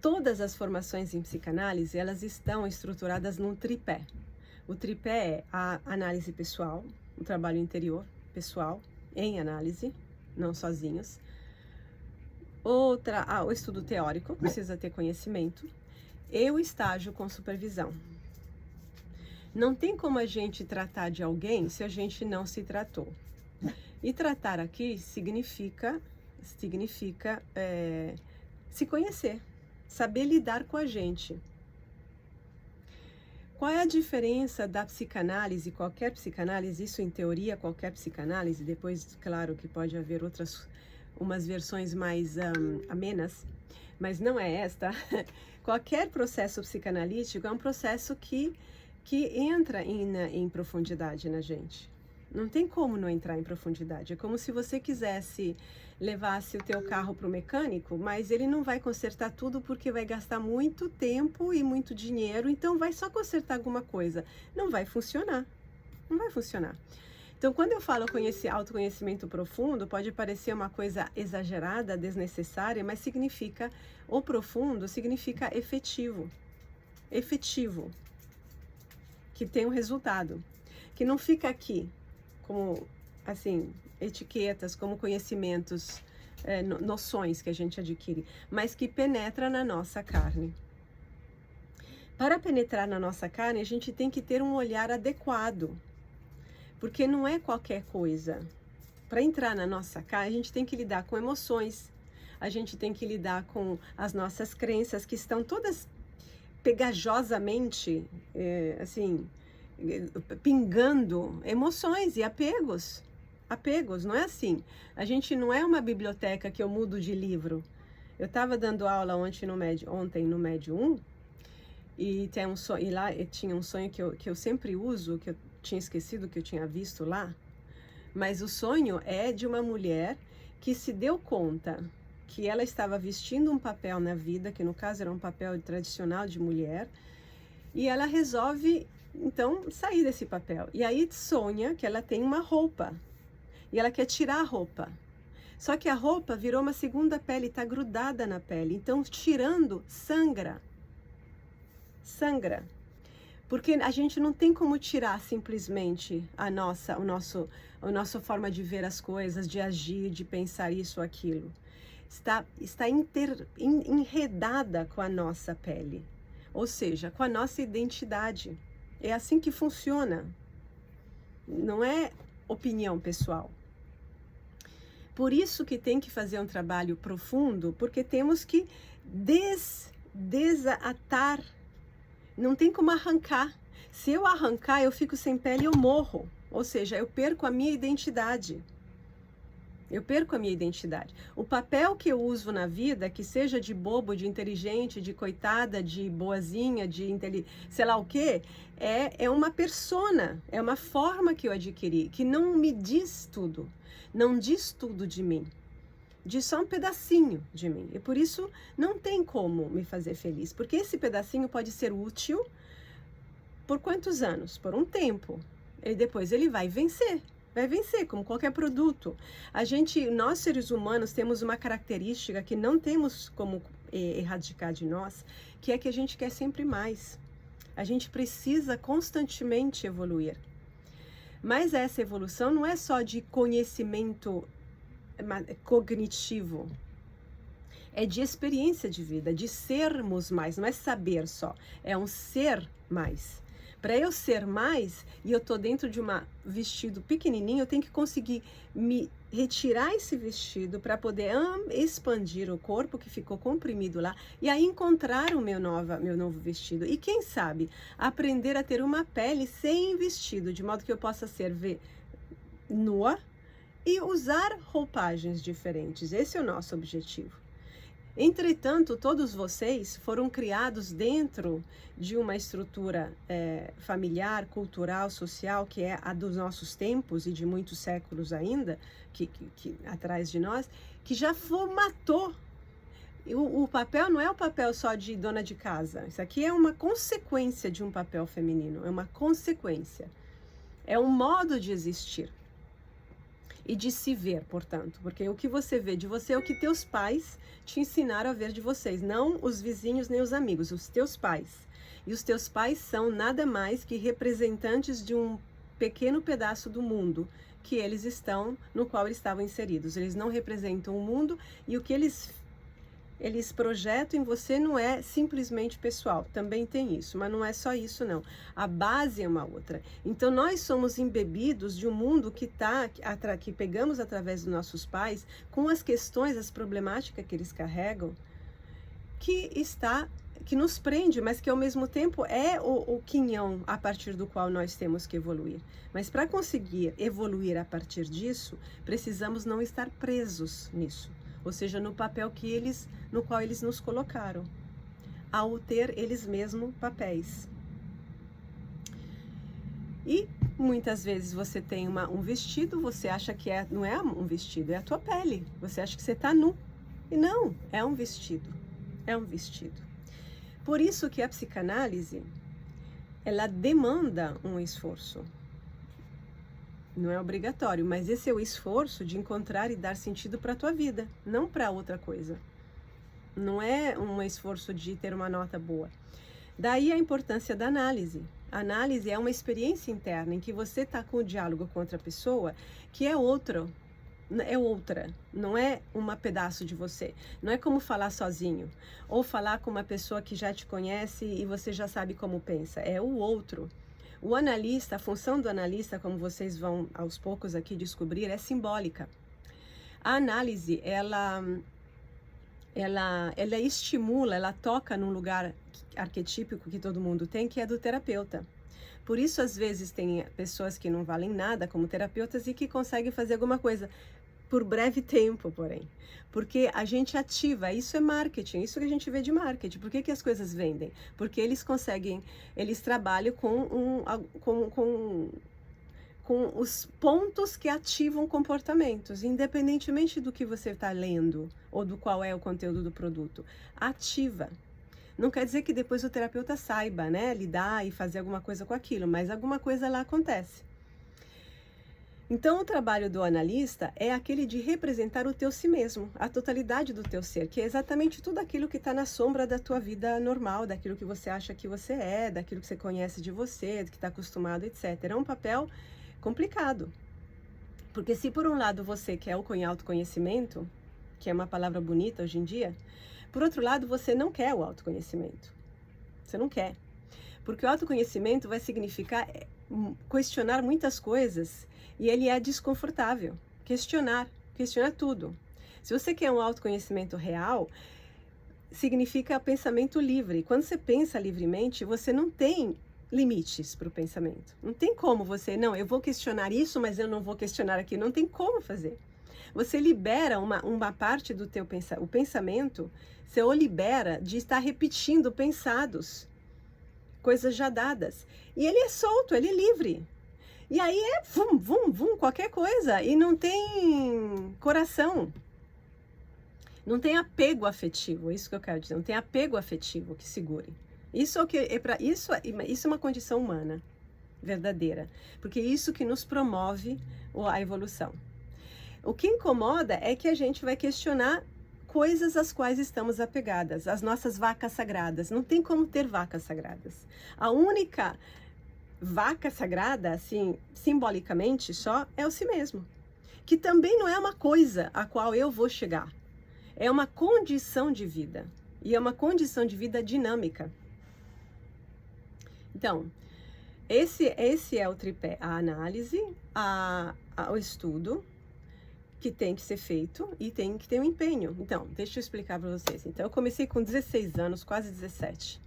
Todas as formações em psicanálise, elas estão estruturadas num tripé. O tripé é a análise pessoal, o trabalho interior pessoal em análise, não sozinhos. O estudo teórico, precisa ter conhecimento, e o estágio com supervisão. Não tem como a gente tratar de alguém se a gente não se tratou. E tratar aqui significa se conhecer, saber lidar com a gente. Qual é a diferença da psicanálise, qualquer psicanálise, isso em teoria, qualquer psicanálise, depois, claro, que pode haver umas versões mais amenas, mas não é esta. Qualquer processo psicanalítico é um processo que entra em profundidade na gente. Não tem como não entrar em profundidade. É como se você levasse o teu carro para o mecânico, mas ele não vai consertar tudo porque vai gastar muito tempo e muito dinheiro, então vai só consertar alguma coisa. Não vai funcionar. Não vai funcionar. Então, quando eu falo autoconhecimento profundo, pode parecer uma coisa exagerada, desnecessária, mas o profundo significa efetivo. Efetivo. Que tem um resultado. Que não fica aqui como, assim, etiquetas, como conhecimentos, noções que a gente adquire, mas que penetra na nossa carne. Para penetrar na nossa carne, a gente tem que ter um olhar adequado, porque não é qualquer coisa. Para entrar na nossa carne, a gente tem que lidar com emoções, a gente tem que lidar com as nossas crenças, que estão todas pegajosamente, assim, pingando emoções e apegos. Apegos, não é assim. A gente não é uma biblioteca que eu mudo de livro. Eu estava dando aula ontem no Médio 1 e lá tinha um sonho que eu sempre uso, que eu tinha esquecido que eu tinha visto lá, mas o sonho é de uma mulher que se deu conta que ela estava vestindo um papel na vida, que no caso era um papel tradicional de mulher, e ela resolve então sair desse papel. E aí sonha que ela tem uma roupa. E ela quer tirar a roupa. Só que a roupa virou uma segunda pele, está grudada na pele. Então, tirando, sangra. Sangra. Porque a gente não tem como tirar simplesmente a nossa forma de ver as coisas, de agir, de pensar isso ou aquilo. Está enredada com a nossa pele. Ou seja, com a nossa identidade. É assim que funciona. Não é opinião pessoal. Por isso que tem que fazer um trabalho profundo, porque temos que desatar. Não tem como arrancar. Se eu arrancar, eu fico sem pele e eu morro. Ou seja, eu perco a minha identidade. Eu perco a minha identidade. O papel que eu uso na vida, que seja de bobo, de inteligente, de coitada, de boazinha, sei lá o quê, é uma persona, é uma forma que eu adquiri, que não me diz tudo, não diz tudo de mim, diz só um pedacinho de mim. E por isso não tem como me fazer feliz, porque esse pedacinho pode ser útil por quantos anos? Por um tempo. E depois ele vai vencer. Vai vencer, como qualquer produto. Nós seres humanos temos uma característica que não temos como erradicar de nós, que é que a gente quer sempre mais. A gente precisa constantemente evoluir. Mas essa evolução não é só de conhecimento cognitivo. É de experiência de vida, de sermos mais. Não é saber só, é um ser mais. Para eu ser mais, e eu tô dentro de um vestido pequenininho, eu tenho que conseguir me retirar esse vestido para poder expandir o corpo que ficou comprimido lá e aí encontrar o meu novo vestido. E quem sabe, aprender a ter uma pele sem vestido, de modo que eu possa ser nua e usar roupagens diferentes. Esse é o nosso objetivo. Entretanto, todos vocês foram criados dentro de uma estrutura familiar, cultural, social, que é a dos nossos tempos e de muitos séculos ainda, que atrás de nós, que já formatou. O papel não é o papel só de dona de casa. Isso aqui é uma consequência de um papel feminino, é uma consequência. É um modo de existir. e de se ver, portanto, porque o que você vê de você é o que teus pais te ensinaram a ver de vocês, não os vizinhos nem os amigos, os teus pais. E os teus pais são nada mais que representantes de um pequeno pedaço do mundo que eles estão, no qual eles estavam inseridos. Eles não representam o mundo, e o que eles projetam em você não é simplesmente pessoal, também tem isso, mas não é só isso não, a base é uma outra. Então nós somos embebidos de um mundo que pegamos através dos nossos pais, com as questões, as problemáticas que eles carregam, que nos prende, mas que ao mesmo tempo é o quinhão a partir do qual nós temos que evoluir. Mas para conseguir evoluir a partir disso, precisamos não estar presos nisso, ou seja, no papel no qual eles nos colocaram, ao ter eles mesmos papéis. E muitas vezes você tem um vestido, você acha que não é um vestido, é a tua pele. Você acha que você está nu. E não, é um vestido. É um vestido. Por isso que a psicanálise, ela demanda um esforço. Não é obrigatório, mas esse é o esforço de encontrar e dar sentido para a tua vida, não para outra coisa. Não é um esforço de ter uma nota boa. Daí a importância da análise. A análise é uma experiência interna em que você está com o diálogo com outra pessoa que é outra, não é um pedaço de você. Não é como falar sozinho, ou falar com uma pessoa que já te conhece e você já sabe como pensa. É o outro. O analista, a função do analista, como vocês vão aos poucos aqui descobrir, é simbólica. A análise, ela estimula, ela toca num lugar arquetípico que todo mundo tem, que é do terapeuta. Por isso, às vezes, tem pessoas que não valem nada como terapeutas e que conseguem fazer alguma coisa por breve tempo, porém. Porque a gente ativa, isso é marketing, isso que a gente vê de marketing. Por que as coisas vendem? Porque eles trabalham com os pontos que ativam comportamentos, independentemente do que você está lendo ou do qual é o conteúdo do produto. Ativa. Não quer dizer que depois o terapeuta saiba, né, lidar e fazer alguma coisa com aquilo, mas alguma coisa lá acontece. Então, o trabalho do analista é aquele de representar o teu si mesmo, a totalidade do teu ser, que é exatamente tudo aquilo que está na sombra da tua vida normal, daquilo que você acha que você é, daquilo que você conhece de você, que está acostumado, etc. É um papel complicado, porque se por um lado você quer o autoconhecimento, que é uma palavra bonita hoje em dia, por outro lado você não quer o autoconhecimento, você não quer, porque o autoconhecimento vai significar questionar muitas coisas e ele é desconfortável, questionar tudo. Se você quer um autoconhecimento real, significa pensamento livre. Quando você pensa livremente, você não tem limites para o pensamento. Não tem como eu vou questionar isso, mas eu não vou questionar aquilo. Não tem como fazer. Você libera uma parte do teu pensamento. O pensamento, você o libera de estar repetindo pensados, coisas já dadas. E ele é solto, ele é livre. E aí é vum, vum, vum, qualquer coisa. E não tem coração. Não tem apego afetivo, isso que eu quero dizer. Não tem apego afetivo que segure. Isso é uma condição humana, verdadeira. Porque é isso que nos promove a evolução. O que incomoda é que a gente vai questionar coisas às quais estamos apegadas, as nossas vacas sagradas. Não tem como ter vacas sagradas. A única vaca sagrada, assim, simbolicamente só, é o si mesmo. Que também não é uma coisa a qual eu vou chegar. É uma condição de vida. E é uma condição de vida dinâmica. Então, esse é o tripé. A análise, o estudo, que tem que ser feito e tem que ter um empenho. Então, deixa eu explicar para vocês. Então, eu comecei com 16 anos, quase 17.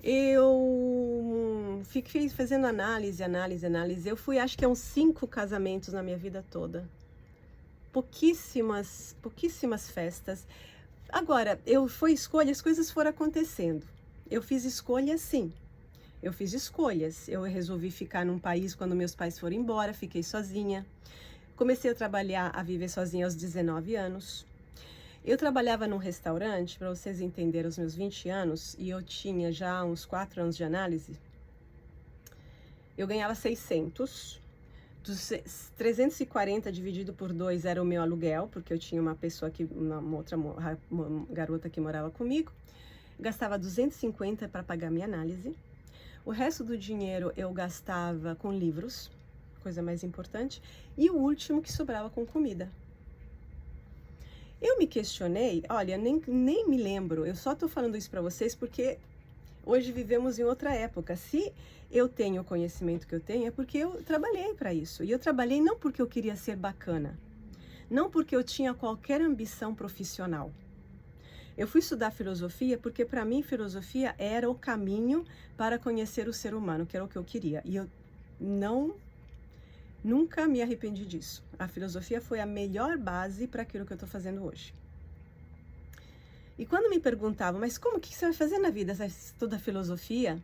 Eu fiquei fazendo análise. Eu fui, acho que uns 5 casamentos na minha vida toda. Pouquíssimas festas. Agora, as coisas foram acontecendo. Eu fiz escolhas, sim. Eu fiz escolhas. Eu resolvi ficar num país quando meus pais foram embora, fiquei sozinha. Comecei a viver sozinha aos 19 anos. Eu trabalhava num restaurante, para vocês entenderem, os meus 20 anos, e eu tinha já uns 4 anos de análise. Eu ganhava 600 340 dividido por 2 era o meu aluguel, porque eu tinha uma pessoa que, uma garota que morava comigo. Gastava 250 para pagar minha análise. O resto do dinheiro eu gastava com livros, coisa mais importante, e o último que sobrava com comida. Eu me questionei, olha, nem me lembro, eu só estou falando isso para vocês porque hoje vivemos em outra época. Se eu tenho o conhecimento que eu tenho, é porque eu trabalhei para isso. E eu trabalhei não porque eu queria ser bacana, não porque eu tinha qualquer ambição profissional. Eu fui estudar filosofia porque, para mim, filosofia era o caminho para conhecer o ser humano, que era o que eu queria. E eu nunca me arrependi disso. A filosofia foi a melhor base para aquilo que eu estou fazendo hoje. E quando me perguntavam, mas como que você vai fazer na vida? Você estuda filosofia?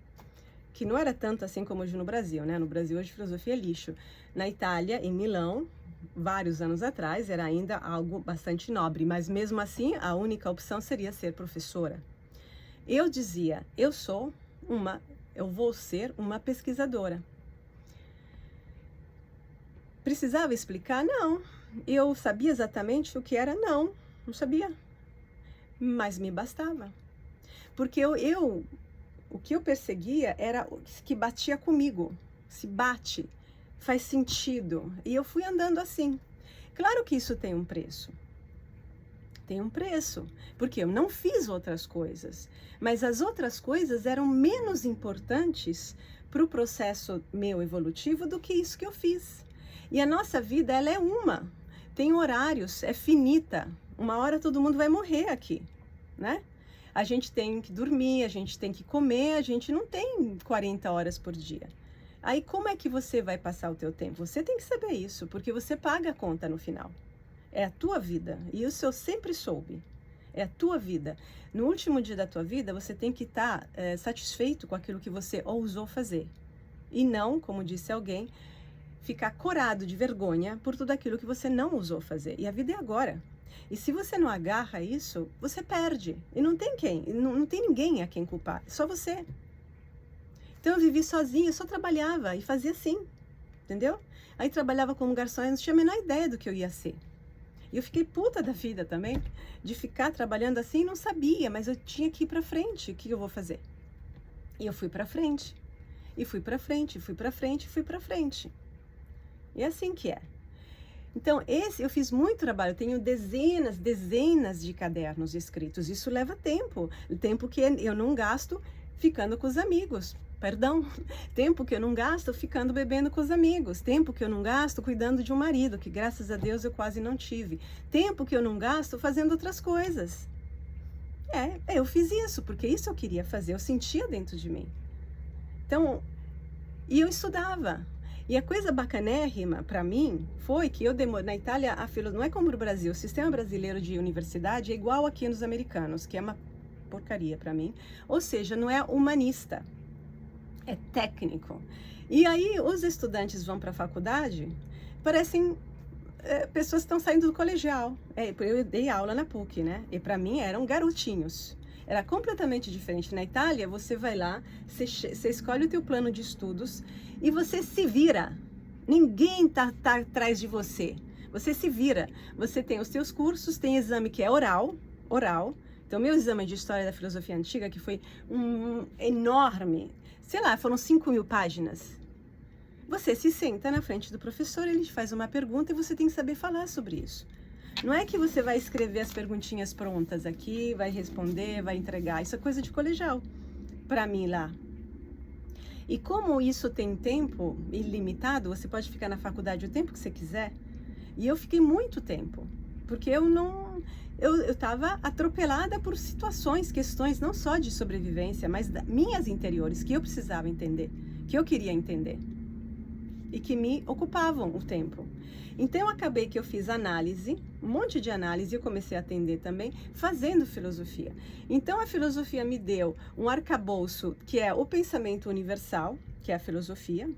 Que não era tanto assim como hoje no Brasil, né? No Brasil hoje filosofia é lixo. Na Itália, em Milão, vários anos atrás, era ainda algo bastante nobre, mas mesmo assim a única opção seria ser professora. Eu dizia, eu vou ser uma pesquisadora. Precisava explicar? Não. Eu sabia exatamente o que era? Não sabia. Mas me bastava. Porque o que eu perseguia era o que batia comigo. Se bate, faz sentido. E eu fui andando assim. Claro que isso tem um preço. Tem um preço. Porque eu não fiz outras coisas. Mas as outras coisas eram menos importantes para o processo meu evolutivo do que isso que eu fiz. E a nossa vida, ela é uma. Tem horários, é finita. Uma hora todo mundo vai morrer aqui, né? A gente tem que dormir, a gente tem que comer, a gente não tem 40 horas por dia. Aí como é que você vai passar o teu tempo? Você tem que saber isso, porque você paga a conta no final. É a tua vida, e isso eu sempre soube. É a tua vida. No último dia da tua vida, você tem que estar satisfeito com aquilo que você ousou fazer. E não, como disse alguém, ficar corado de vergonha por tudo aquilo que você não ousou fazer. E a vida é agora. E se você não agarra isso, você perde. E não tem não tem ninguém a quem culpar, é só você. Então eu vivi sozinha, eu só trabalhava e fazia assim, entendeu? Aí trabalhava como garçom e não tinha a menor ideia do que eu ia ser. E eu fiquei puta da vida também, de ficar trabalhando assim, não sabia, mas eu tinha que ir pra frente, o que eu vou fazer? E eu fui pra frente, e fui pra frente, fui pra frente, fui pra frente. E é assim que é. Então, eu fiz muito trabalho, eu tenho dezenas de cadernos escritos. Isso leva tempo, tempo que eu não gasto ficando com os amigos. Perdão, tempo que eu não gasto ficando bebendo com os amigos, tempo que eu não gasto cuidando de um marido, que graças a Deus eu quase não tive, tempo que eu não gasto fazendo outras coisas. Eu fiz isso, porque isso eu queria fazer, eu sentia dentro de mim. Então, e eu estudava. E a coisa bacanérrima para mim foi que eu demorei na Itália, não é como no Brasil, o sistema brasileiro de universidade é igual aqui nos americanos, que é uma porcaria para mim, ou seja, não é humanista, é técnico. E aí os estudantes vão para a faculdade, parecem pessoas que estão saindo do colegial. Eu dei aula na PUC, né? E para mim eram garotinhos. Era completamente diferente. Na Itália, você vai lá, você escolhe o teu plano de estudos e você se vira. Ninguém tá atrás de você. Você se vira. Você tem os teus cursos, tem exame que é oral. Então, meu exame de História da Filosofia Antiga, que foi enorme, sei lá, foram 5.000 páginas. Você se senta na frente do professor, ele te faz uma pergunta e você tem que saber falar sobre isso. Não é que você vai escrever as perguntinhas prontas aqui, vai responder, vai entregar. Isso é coisa de colegial, para mim lá. E como isso tem tempo ilimitado, você pode ficar na faculdade o tempo que você quiser. E eu fiquei muito tempo, porque eu estava atropelada por situações, questões não só de sobrevivência, mas minhas interiores, que eu precisava entender, que eu queria entender. E que me ocupavam o tempo. Então eu acabei que eu fiz análise, um monte de análise, eu comecei a atender também, fazendo filosofia. Então a filosofia me deu um arcabouço, que é o pensamento universal, que é a filosofia.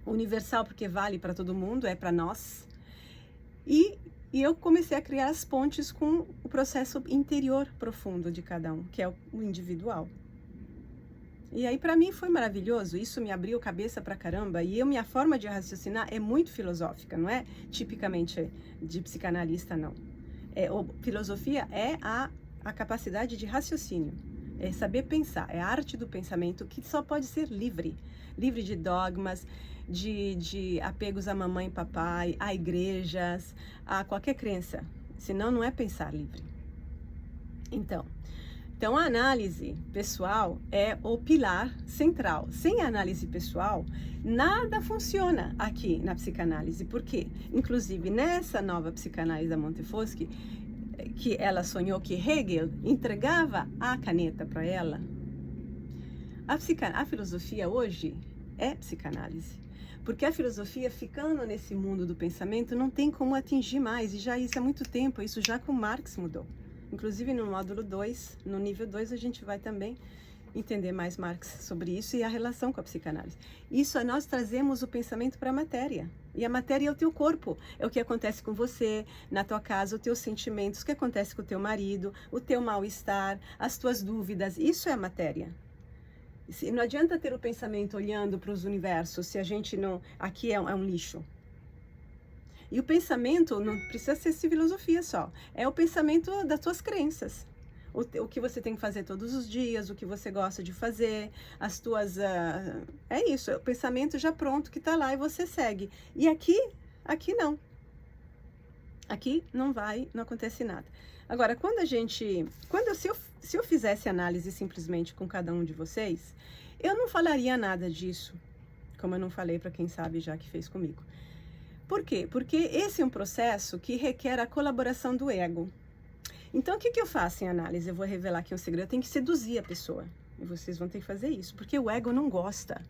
Universal porque vale para todo mundo, é para nós. E eu comecei a criar as pontes com o processo interior profundo de cada um, que é o individual. E aí, para mim, foi maravilhoso. Isso me abriu a cabeça pra caramba. E minha forma de raciocinar é muito filosófica, não é tipicamente de psicanalista, não. Filosofia é a capacidade de raciocínio. É saber pensar. É a arte do pensamento que só pode ser livre. Livre de dogmas, de apegos a mamãe e papai, a igrejas, a qualquer crença. Senão, não é pensar livre. Então, a análise pessoal é o pilar central. Sem a análise pessoal, nada funciona aqui na psicanálise. Por quê? Inclusive, nessa nova psicanálise da Montefoschi, que ela sonhou que Hegel entregava a caneta para ela, a filosofia hoje é psicanálise. Porque a filosofia, ficando nesse mundo do pensamento, não tem como atingir mais. E já isso há muito tempo, isso já com Marx mudou. Inclusive no módulo 2, no nível 2, a gente vai também entender mais Marx sobre isso e a relação com a psicanálise. Isso, nós trazemos o pensamento para a matéria. E a matéria é o teu corpo. É o que acontece com você, na tua casa, os teus sentimentos, o que acontece com o teu marido, o teu mal-estar, as tuas dúvidas. Isso é a matéria. Não adianta ter o pensamento olhando para os universos se a gente não... Aqui é um lixo. E o pensamento não precisa ser filosofia só. É o pensamento das tuas crenças. O que você tem que fazer todos os dias, o que você gosta de fazer, as tuas... é isso, é o pensamento já pronto que está lá e você segue. E aqui não. Aqui não acontece nada. Agora, se eu fizesse análise simplesmente com cada um de vocês, eu não falaria nada disso, como eu não falei para quem sabe já que fez comigo. Por quê? Porque esse é um processo que requer a colaboração do ego. Então, o que eu faço em análise? Eu vou revelar aqui um segredo. Eu tenho que seduzir a pessoa. E vocês vão ter que fazer isso, porque o ego não gosta.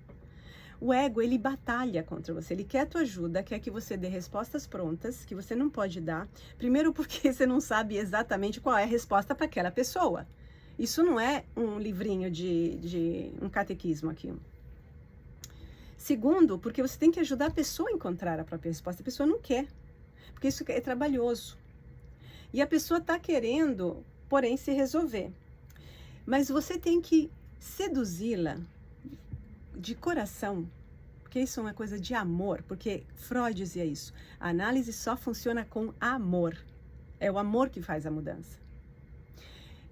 O ego, ele batalha contra você. Ele quer a tua ajuda, quer que você dê respostas prontas, que você não pode dar. Primeiro, porque você não sabe exatamente qual é a resposta para aquela pessoa. Isso não é um livrinho de um catequismo aqui. Segundo, porque você tem que ajudar a pessoa a encontrar a própria resposta. A pessoa não quer, porque isso é trabalhoso. E a pessoa está querendo, porém, se resolver. Mas você tem que seduzi-la de coração, porque isso é uma coisa de amor, porque Freud dizia isso. A análise só funciona com amor. É o amor que faz a mudança.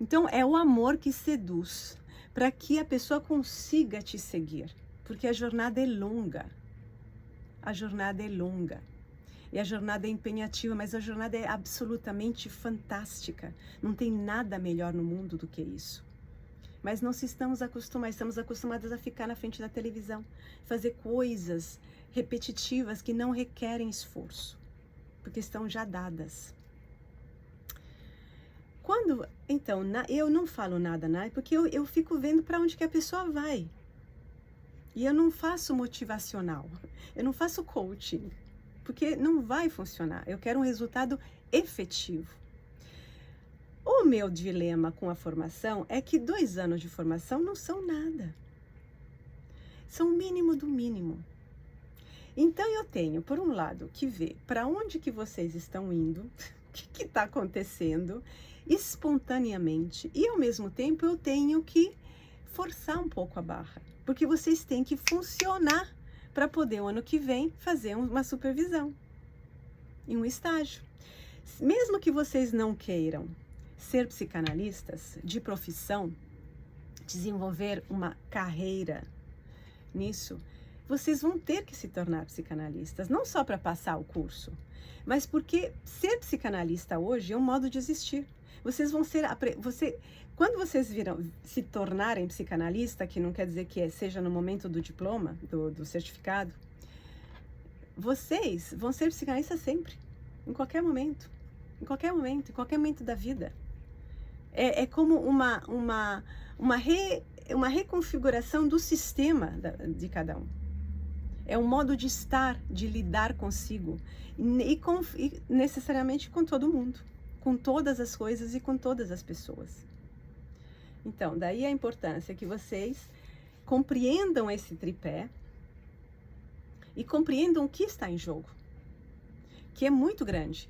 Então, é o amor que seduz, para que a pessoa consiga te seguir. Porque a jornada é longa. A jornada é longa. E a jornada é empenhativa, mas a jornada é absolutamente fantástica. Não tem nada melhor no mundo do que isso. Mas não estamos acostumados a ficar na frente da televisão, fazer coisas repetitivas que não requerem esforço, porque estão já dadas. Então, eu não falo nada, porque eu fico vendo para onde que a pessoa vai. E eu não faço motivacional, eu não faço coaching, porque não vai funcionar. Eu quero um resultado efetivo. O meu dilema com a formação é que 2 anos de formação não são nada. São o mínimo do mínimo. Então eu tenho, por um lado, que ver para onde que vocês estão indo, o que está acontecendo, espontaneamente. E ao mesmo tempo eu tenho que forçar um pouco a barra. Porque vocês têm que funcionar para poder, o ano que vem, fazer uma supervisão em um estágio. Mesmo que vocês não queiram ser psicanalistas de profissão, desenvolver uma carreira nisso, vocês vão ter que se tornar psicanalistas, não só para passar o curso, mas porque ser psicanalista hoje é um modo de existir. Vocês vão ser... Quando vocês se tornarem psicanalista, que não quer dizer que seja no momento do diploma, do certificado, vocês vão ser psicanalistas sempre, em qualquer momento, em qualquer momento da vida. É como uma reconfiguração do sistema de cada um. É um modo de estar, de lidar consigo e necessariamente com todo mundo, com todas as coisas e com todas as pessoas. Então, daí a importância que vocês compreendam esse tripé e compreendam o que está em jogo, que é muito grande.